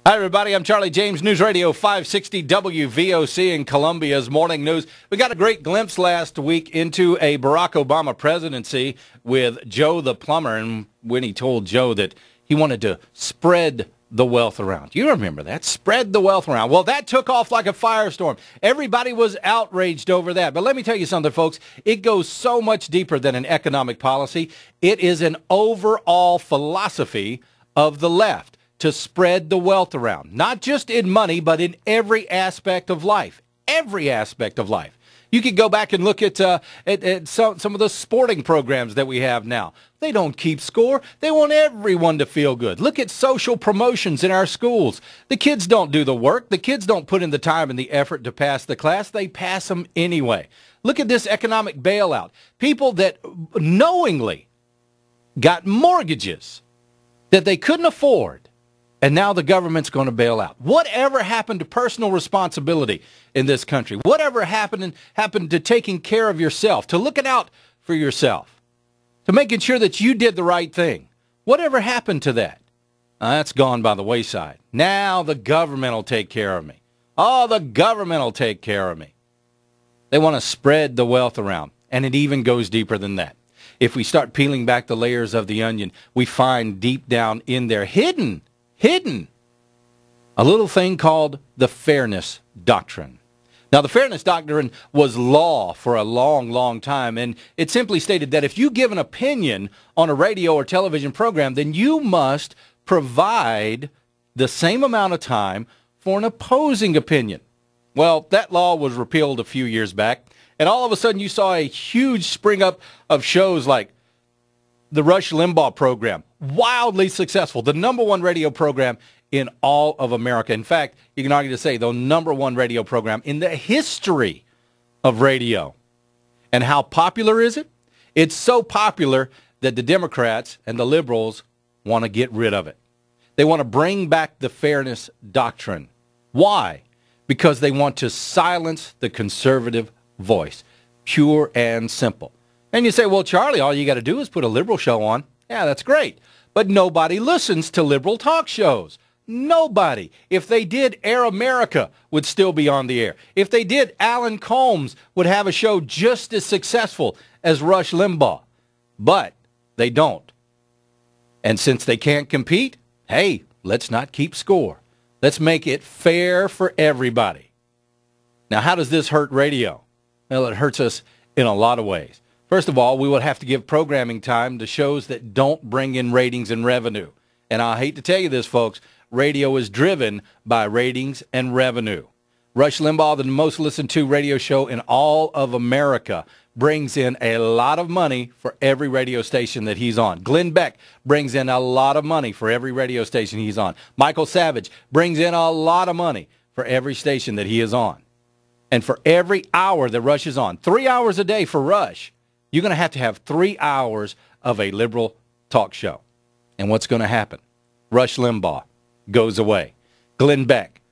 Hi, everybody. I'm Charlie James, News Radio 560 WVOC in Columbia's Morning News. We got a great glimpse last week into a Barack Obama presidency with Joe the plumber, and when he told Joe that he wanted to spread the wealth around. You remember that? Spread the wealth around. Well, that took off like a firestorm. Everybody was outraged over that. But let me tell you something, folks. It goes so much deeper than an economic policy. It is an overall philosophy of the left to spread the wealth around, not just in money, but in every aspect of life. Every aspect of life. You could go back and look at some of the sporting programs that we have now. They don't keep score. They want everyone to feel good. Look at social promotions in our schools. The kids don't do the work. The kids don't put in the time and the effort to pass the class. They pass them anyway. Look at this economic bailout. People that knowingly got mortgages that they couldn't afford, and now the government's going to bail out. Whatever happened to personal responsibility in this country? Whatever happened to taking care of yourself, to looking out for yourself, to making sure that you did the right thing? Whatever happened to that? That's gone by the wayside. Now the government will take care of me. Oh, the government will take care of me. They want to spread the wealth around, and it even goes deeper than that. If we start peeling back the layers of the onion, we find deep down in there, hidden, a little thing called the fairness doctrine. Now, the fairness doctrine was law for a long, long time, and it simply stated that if you give an opinion on a radio or television program, then you must provide the same amount of time for an opposing opinion. Well, that law was repealed a few years back, and all of a sudden you saw a huge spring up of shows like the Rush Limbaugh program, wildly successful, the #1 radio program in all of America. In fact, you can argue to say the #1 radio program in the history of radio. And how popular is it? It's so popular that the Democrats and the liberals want to get rid of it. They want to bring back the fairness doctrine. Why? Because they want to silence the conservative voice. Pure and simple. And you say, well, Charlie, all you got to do is put a liberal show on. Yeah, that's great. But nobody listens to liberal talk shows. Nobody. If they did, Air America would still be on the air. If they did, Alan Colmes would have a show just as successful as Rush Limbaugh. But they don't. And since they can't compete, hey, let's not keep score. Let's make it fair for everybody. Now, how does this hurt radio? Well, it hurts us in a lot of ways. First of all, we would have to give programming time to shows that don't bring in ratings and revenue. And I hate to tell you this, folks, radio is driven by ratings and revenue. Rush Limbaugh, the most listened to radio show in all of America, brings in a lot of money for every radio station that he's on. Glenn Beck brings in a lot of money for every radio station he's on. Michael Savage brings in a lot of money for every station that he is on. And for every hour that Rush is on, 3 hours a day for Rush, you're going to have 3 hours of a liberal talk show. And what's going to happen? Rush Limbaugh goes away. Glenn Beck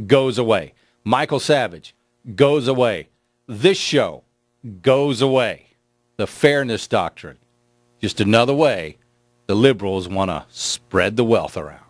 goes away. Michael Savage goes away. This show goes away. The fairness doctrine. Just another way the liberals want to spread the wealth around.